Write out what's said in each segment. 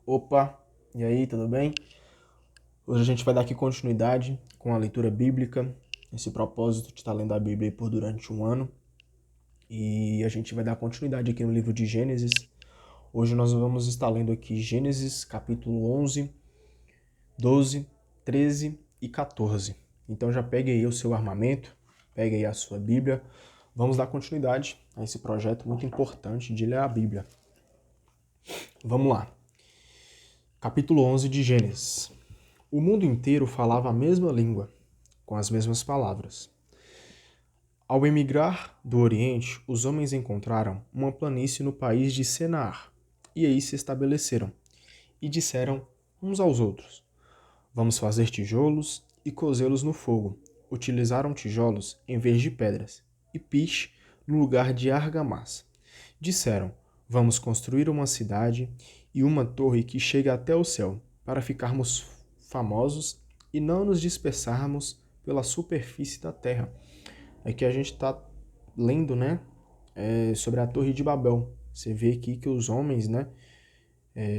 Opa, e aí, tudo bem? Hoje a gente vai dar aqui continuidade com a leitura bíblica, esse propósito de estar lendo a Bíblia aí por durante um ano. E a gente vai dar continuidade aqui no livro de Gênesis. Hoje nós vamos estar lendo aqui Gênesis capítulo 11, 12, 13 e 14. Então já pegue aí o seu armamento, pegue aí a sua Bíblia. Vamos dar continuidade a esse projeto muito importante de ler a Bíblia. Vamos lá. Capítulo 11 de Gênesis. O mundo inteiro falava a mesma língua, com as mesmas palavras. Ao emigrar do Oriente, os homens encontraram uma planície no país de Senaar, e aí se estabeleceram, e disseram uns aos outros: Vamos fazer tijolos e cozê-los no fogo. Utilizaram tijolos em vez de pedras, e piche no lugar de argamassa. Disseram: Vamos construir uma cidade e uma torre que chegue até o céu, para ficarmos famosos e não nos dispersarmos pela superfície da terra. Aqui a gente está lendo, né, sobre a Torre de Babel. Você vê aqui que os homens, né,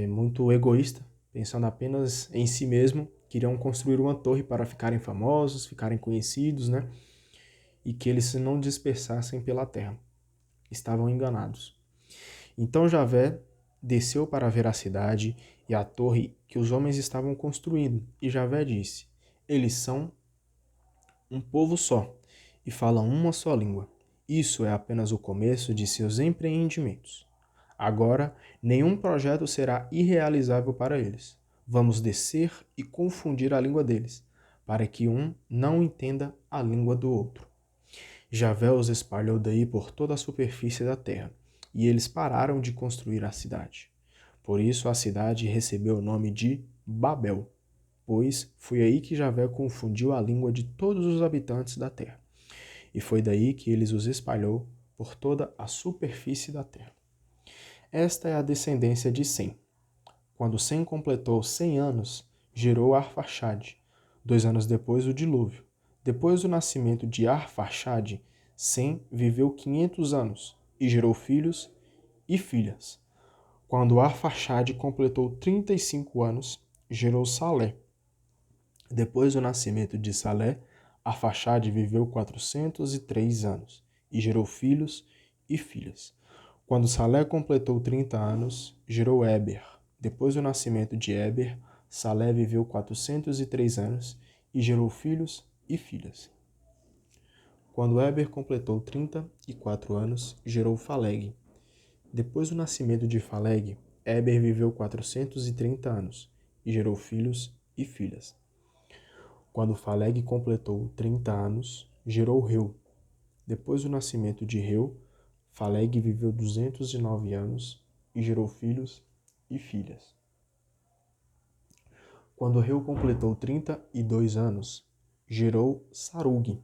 muito egoísta, pensando apenas em si mesmo, queriam construir uma torre para ficarem famosos, ficarem conhecidos, né, e que eles se não dispersassem pela terra. Estavam enganados. Então Javé desceu para ver a cidade e a torre que os homens estavam construindo. E Javé disse: Eles são um povo só e falam uma só língua. Isso é apenas o começo de seus empreendimentos. Agora, nenhum projeto será irrealizável para eles. Vamos descer e confundir a língua deles, para que um não entenda a língua do outro. Javé os espalhou daí por toda a superfície da terra, e eles pararam de construir a cidade. Por isso a cidade recebeu o nome de Babel, pois foi aí que Javé confundiu a língua de todos os habitantes da terra. E foi daí que ele os espalhou por toda a superfície da terra. Esta é a descendência de Sem. Quando Sem completou 100 anos, gerou Arfaxade. 2 anos depois, o dilúvio. Depois do nascimento de Arfaxade, Sem viveu 500 anos e gerou filhos e filhas. Quando Arfaxade completou 35 anos, gerou Salé. Depois do nascimento de Salé, Arfaxade viveu 403 anos e gerou filhos e filhas. Quando Salé completou 30 anos, gerou Éber. Depois do nascimento de Éber, Salé viveu 403 anos e gerou filhos e filhas. Quando Éber completou 34 anos, gerou Faleg. Depois do nascimento de Faleg, Éber viveu 430 anos e gerou filhos e filhas. Quando Faleg completou 30 anos, gerou Reu. Depois do nascimento de Reu, Faleg viveu 209 anos e gerou filhos e filhas. Quando Reu completou 32 anos, gerou Sarug.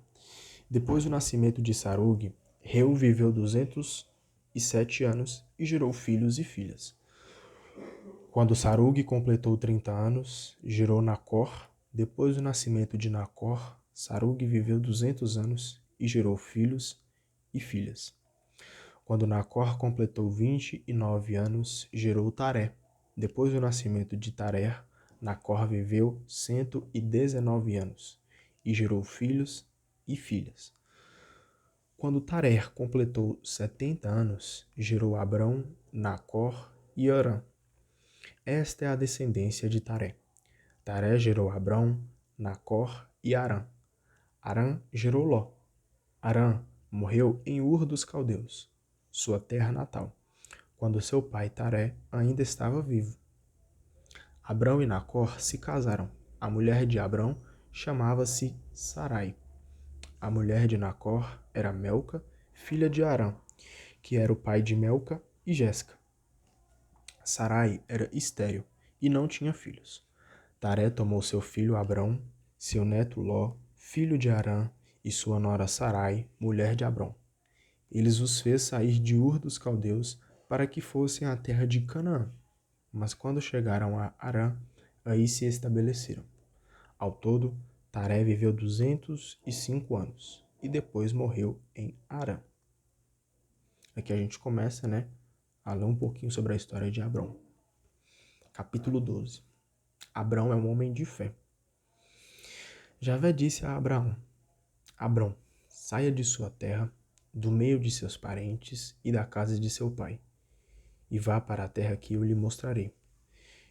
Depois do nascimento de Sarug, Reu viveu 207 anos e gerou filhos e filhas. Quando Sarug completou 30 anos, gerou Nacor. Depois do nascimento de Nacor, Sarug viveu 200 anos e gerou filhos e filhas. Quando Nacor completou 29 anos, gerou Taré. Depois do nascimento de Taré, Nacor viveu 119 anos e gerou filhos e filhas. Quando Taré completou 70 anos, gerou Abrão, Nacor e Harã. Esta é a descendência de Taré. Taré gerou Abrão, Nacor e Harã. Harã gerou Ló. Harã morreu em Ur dos Caldeus, sua terra natal, quando seu pai Taré ainda estava vivo. Abrão e Nacor se casaram. A mulher de Abrão chamava-se Sarai. A mulher de Nacor era Melca, filha de Harã, que era o pai de Melca e Jéssica. Sarai era estéril e não tinha filhos. Taré tomou seu filho Abrão, seu neto Ló, filho de Harã, e sua nora Sarai, mulher de Abrão. Eles os fez sair de Ur dos Caldeus para que fossem à terra de Canaã. Mas quando chegaram a Harã, aí se estabeleceram. Ao todo, Taré viveu 205 anos e depois morreu em Harã. Aqui a gente começa, né, a ler um pouquinho sobre a história de Abrão. Capítulo 12. Abrão é um homem de fé. Javé disse a Abraão: Abrão, saia de sua terra, do meio de seus parentes e da casa de seu pai, e vá para a terra que eu lhe mostrarei.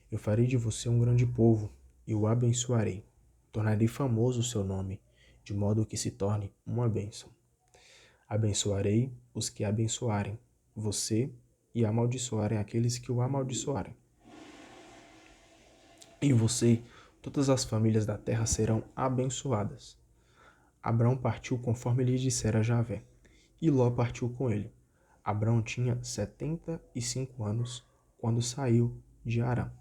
Eu farei de você um grande povo e o abençoarei. Tornarei famoso o seu nome, de modo que se torne uma bênção. Abençoarei os que abençoarem você e amaldiçoarem aqueles que o amaldiçoarem. Em você, todas as famílias da terra serão abençoadas. Abrão partiu conforme lhe dissera Javé, e Ló partiu com ele. Abrão tinha 75 anos quando saiu de Harã.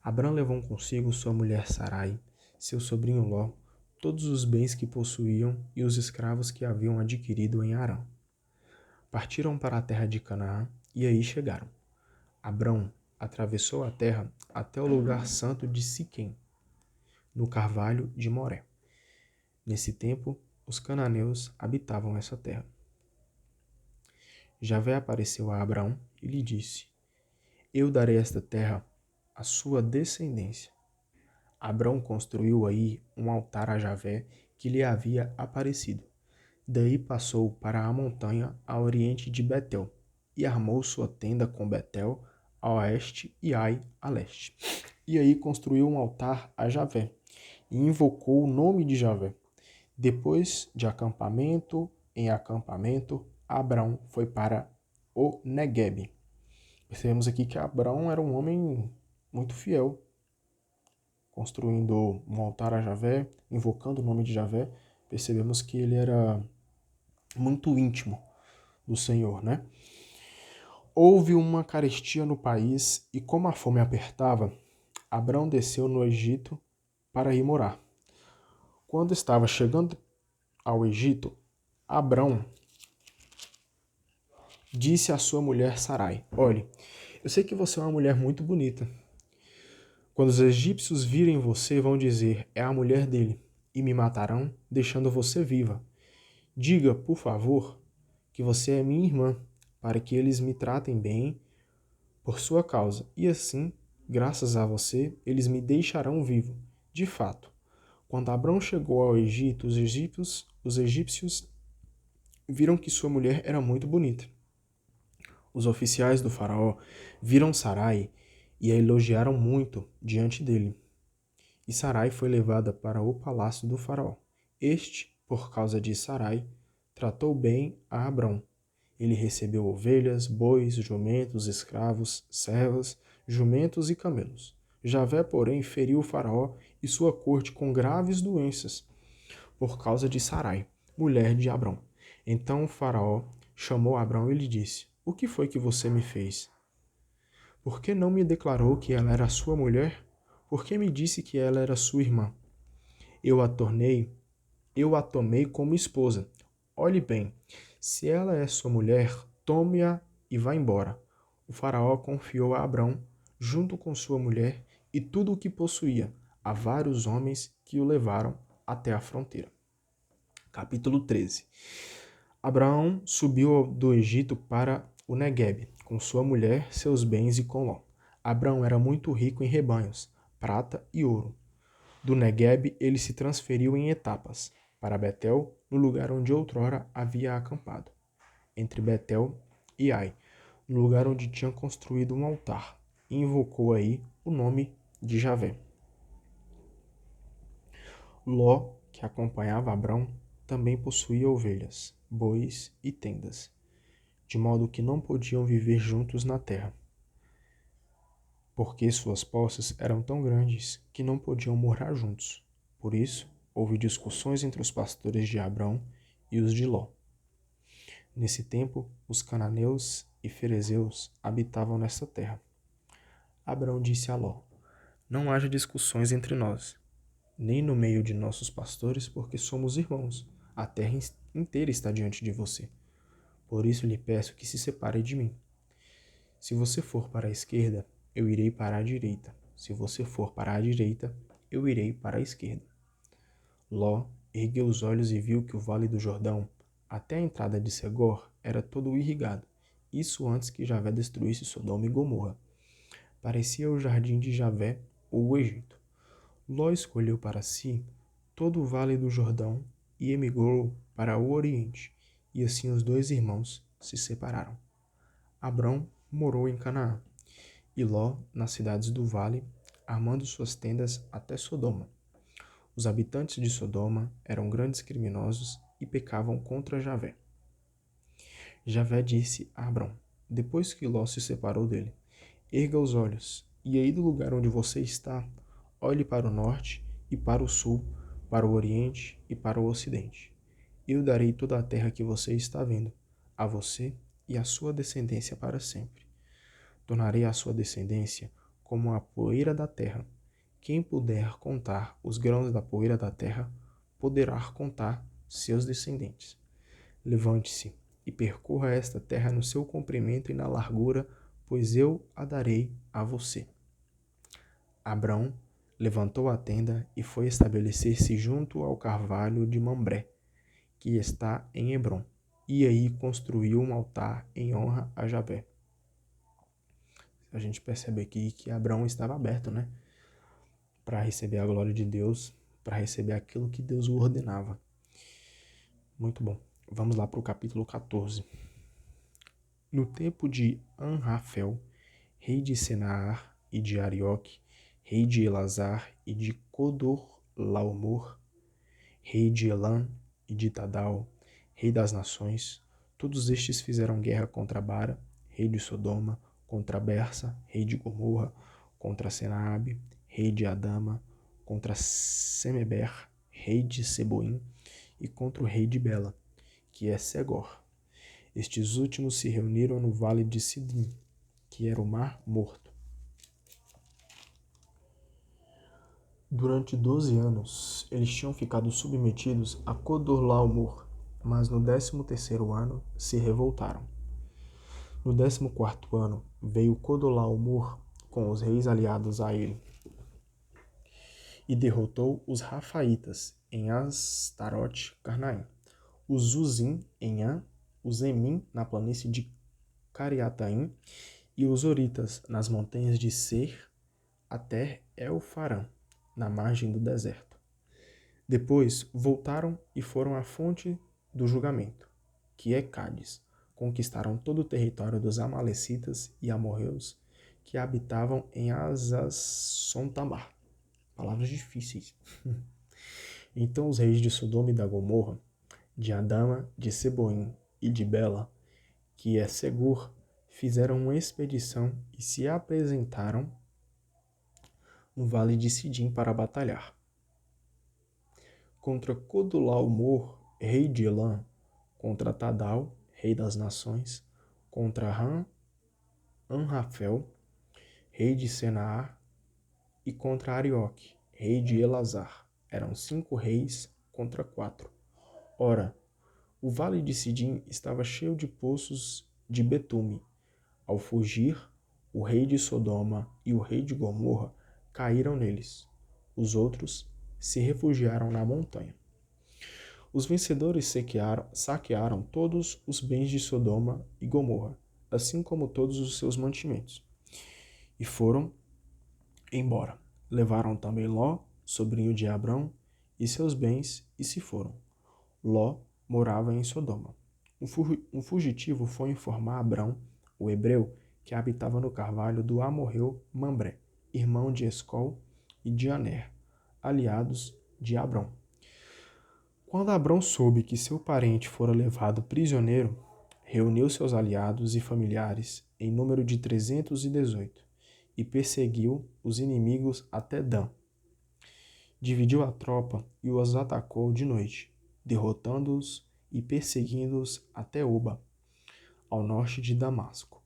Abrão levou consigo sua mulher Sarai, seu sobrinho Ló, todos os bens que possuíam e os escravos que haviam adquirido em Harã. Partiram para a terra de Canaã e aí chegaram. Abrão atravessou a terra até o lugar santo de Siquém, no carvalho de Moré. Nesse tempo, os cananeus habitavam essa terra. Javé apareceu a Abrão e lhe disse: Eu darei esta terra à sua descendência. Abrão construiu aí um altar a Javé que lhe havia aparecido. Daí passou para a montanha a oriente de Betel e armou sua tenda com Betel a oeste e Ai a leste. E aí construiu um altar a Javé e invocou o nome de Javé. Depois de acampamento em acampamento, Abrão foi para o Neguebe. Percebemos aqui que Abrão era um homem muito fiel, construindo um altar a Javé, invocando o nome de Javé. Percebemos que ele era muito íntimo do Senhor, né? Houve uma carestia no país e como a fome apertava, Abrão desceu no Egito para ir morar. Quando estava chegando ao Egito, Abrão disse à sua mulher Sarai: Olhe, eu sei que você é uma mulher muito bonita. Quando os egípcios virem você, vão dizer: é a mulher dele, e me matarão, deixando você viva. Diga, por favor, que você é minha irmã, para que eles me tratem bem por sua causa, e assim, graças a você, eles me deixarão vivo. De fato, quando Abrão chegou ao Egito, os egípcios viram que sua mulher era muito bonita. Os oficiais do faraó viram Sarai e a elogiaram muito diante dele. E Sarai foi levada para o palácio do faraó. Este, por causa de Sarai, tratou bem a Abrão. Ele recebeu ovelhas, bois, jumentos, escravos, servas, jumentos e camelos. Javé, porém, feriu o faraó e sua corte com graves doenças, por causa de Sarai, mulher de Abrão. Então o faraó chamou Abrão e lhe disse: O que foi que você me fez? Por que não me declarou que ela era sua mulher? Por que me disse que ela era sua irmã? Eu a tomei como esposa. Olhe bem, se ela é sua mulher, tome-a e vá embora. O faraó confiou a Abrão, junto com sua mulher e tudo o que possuía, a vários homens que o levaram até a fronteira. Capítulo 13. Abraão subiu do Egito para o Neguebe, com sua mulher, seus bens e com Ló. Abraão era muito rico em rebanhos, prata e ouro. Do Neguebe ele se transferiu em etapas, para Betel, no lugar onde outrora havia acampado, entre Betel e Ai, no lugar onde tinha construído um altar, e invocou aí o nome de Javé. Ló, que acompanhava Abrão, também possuía ovelhas, bois e tendas, de modo que não podiam viver juntos na terra, porque suas posses eram tão grandes que não podiam morar juntos. Por isso, houve discussões entre os pastores de Abrão e os de Ló. Nesse tempo, os cananeus e ferezeus habitavam nessa terra. Abrão disse a Ló: Não haja discussões entre nós, nem no meio de nossos pastores, porque somos irmãos. A terra inteira está diante de você. Por isso lhe peço que se separe de mim. Se você for para a esquerda, eu irei para a direita. Se você for para a direita, eu irei para a esquerda. Ló ergueu os olhos e viu que o vale do Jordão, até a entrada de Segor, era todo irrigado. Isso antes que Javé destruísse Sodoma e Gomorra. parecia o jardim de Javé ou o Egito. Ló escolheu para si todo o vale do Jordão e emigrou para o Oriente, e assim os dois irmãos se separaram. Abrão morou em Canaã, e Ló nas cidades do vale, armando suas tendas até Sodoma. Os habitantes de Sodoma eram grandes criminosos e pecavam contra Javé. Javé disse a Abrão, depois que Ló se separou dele: erga os olhos, e aí do lugar onde você está, olhe para o norte e para o sul, para o oriente e para o ocidente. Eu darei toda a terra que você está vendo, a você e à sua descendência para sempre. Tornarei a sua descendência como a poeira da terra. Quem puder contar os grãos da poeira da terra, poderá contar seus descendentes. Levante-se e percorra esta terra no seu comprimento e na largura, pois eu a darei a você. Abrão levantou a tenda e foi estabelecer-se junto ao carvalho de Mambré, que está em Hebrom, e aí construiu um altar em honra a Javé. A gente percebe aqui que Abrão estava aberto, né? Para receber a glória de Deus, para receber aquilo que Deus o ordenava. Muito bom. Vamos lá para o capítulo 14. No tempo de Anrafel, rei de Senaar e de Arioque, rei de Elazar e de Codorlaomer, rei de Elã e de Tadal, rei das nações, todos estes fizeram guerra contra Bara, rei de Sodoma, contra Bersa, rei de Gomorra, contra Senaabe, rei de Adama, contra Semeber, rei de Seboim, e contra o rei de Bela, que é Segor. Estes últimos se reuniram no vale de Sidim, que era o Mar Morto. Durante 12 anos, eles tinham ficado submetidos a Codorlaomer, mas no 13º ano se revoltaram. No 14º ano veio Codorlaomer com os reis aliados a ele e derrotou os Rafaitas em Astarote-Carnaim, os Zuzim em An, os Emim na planície de Cariataim e os Horitas nas montanhas de Ser até Elfarã, na margem do deserto. Depois voltaram e foram à fonte do julgamento, que é Cádiz. Conquistaram todo o território dos Amalecitas e amorreus que habitavam em Azazontamar. Palavras difíceis. Então os reis de Sodoma e da Gomorra, de Adama, de Seboim e de Bela, que é Segur, fizeram uma expedição e se apresentaram no vale de Sidim para batalhar. Contra Codorlaomer, rei de Elã, contra Tadal, rei das nações, contra Anrafel, rei de Senaar, e contra Arioque, rei de Elazar. Eram 5 reis contra 4. Ora, o vale de Sidim estava cheio de poços de betume. Ao fugir, o rei de Sodoma e o rei de Gomorra caíram neles. Os outros se refugiaram na montanha. Os vencedores saquearam todos os bens de Sodoma e Gomorra, assim como todos os seus mantimentos, e foram embora. Levaram também Ló, sobrinho de Abrão, e seus bens, e se foram. Ló morava em Sodoma. Um fugitivo foi informar Abrão, o hebreu, que habitava no carvalho do amorreu Mambré, irmão de Escol e de Aner, aliados de Abrão. Quando Abrão soube que seu parente fora levado prisioneiro, reuniu seus aliados e familiares em número de 318 e perseguiu os inimigos até Dan. Dividiu a tropa e os atacou de noite, derrotando-os e perseguindo-os até Oba, ao norte de Damasco.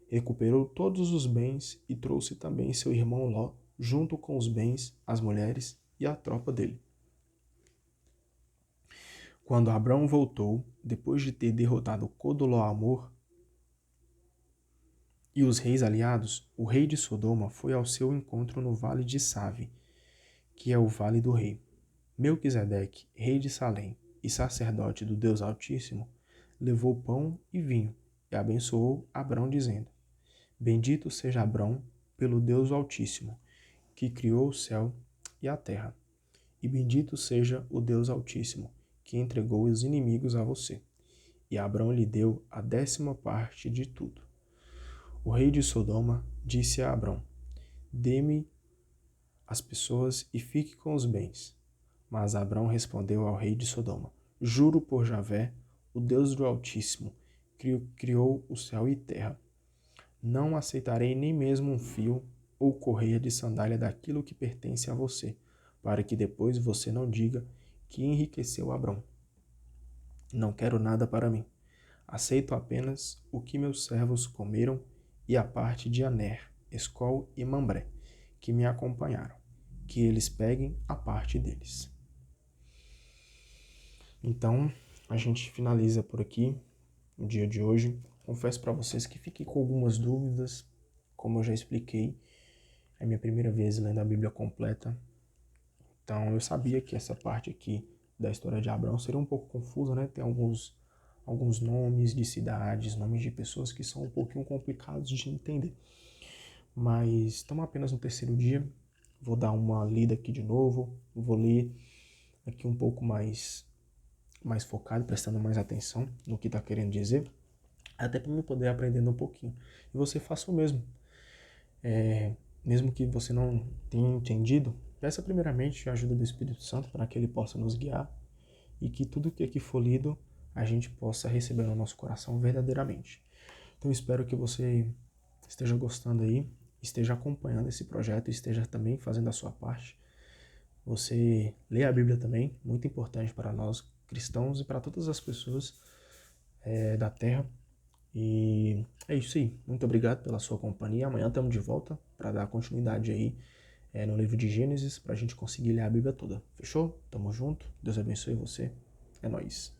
Recuperou todos os bens e trouxe também seu irmão Ló, junto com os bens, as mulheres e a tropa dele. Quando Abrão voltou, depois de ter derrotado Codorlaomer e os reis aliados, o rei de Sodoma foi ao seu encontro no vale de Save, que é o vale do rei. Melquisedeque, rei de Salém e sacerdote do Deus Altíssimo, levou pão e vinho e abençoou Abrão, dizendo: Bendito seja Abrão pelo Deus Altíssimo, que criou o céu e a terra. E bendito seja o Deus Altíssimo, que entregou os inimigos a você. E Abrão lhe deu a 10ª parte de tudo. O rei de Sodoma disse a Abrão: dê-me as pessoas e fique com os bens. Mas Abrão respondeu ao rei de Sodoma: juro por Javé, o Deus do Altíssimo, que criou o céu e terra, não aceitarei nem mesmo um fio ou correia de sandália daquilo que pertence a você, para que depois você não diga que enriqueceu Abrão. Não quero nada para mim. Aceito apenas o que meus servos comeram e a parte de Aner, Escol e Mambré, que me acompanharam, que eles peguem a parte deles. Então, a gente finaliza por aqui o dia de hoje. Confesso para vocês que fiquei com algumas dúvidas, como eu já expliquei, é minha primeira vez lendo a Bíblia completa. Então, eu sabia que essa parte aqui da história de Abraão seria um pouco confusa, né? Tem alguns nomes de cidades, nomes de pessoas que são um pouquinho complicados de entender. Mas estamos apenas no 3º dia. Vou dar uma lida aqui de novo. Vou ler aqui um pouco mais focado, prestando mais atenção no que está querendo dizer, até para eu poder aprendendo um pouquinho. E você faça o mesmo. Mesmo que você não tenha entendido, peça primeiramente a ajuda do Espírito Santo para que ele possa nos guiar e que tudo que aqui for lido a gente possa receber no nosso coração verdadeiramente. Então espero que você esteja gostando aí, esteja acompanhando esse projeto, esteja também fazendo a sua parte. Você lê a Bíblia também, muito importante para nós cristãos e para todas as pessoas da Terra. E é isso aí. Muito obrigado pela sua companhia. Amanhã estamos de volta para dar continuidade aí no livro de Gênesis, para a gente conseguir ler a Bíblia toda. Fechou? Tamo junto. Deus abençoe você. É nóis.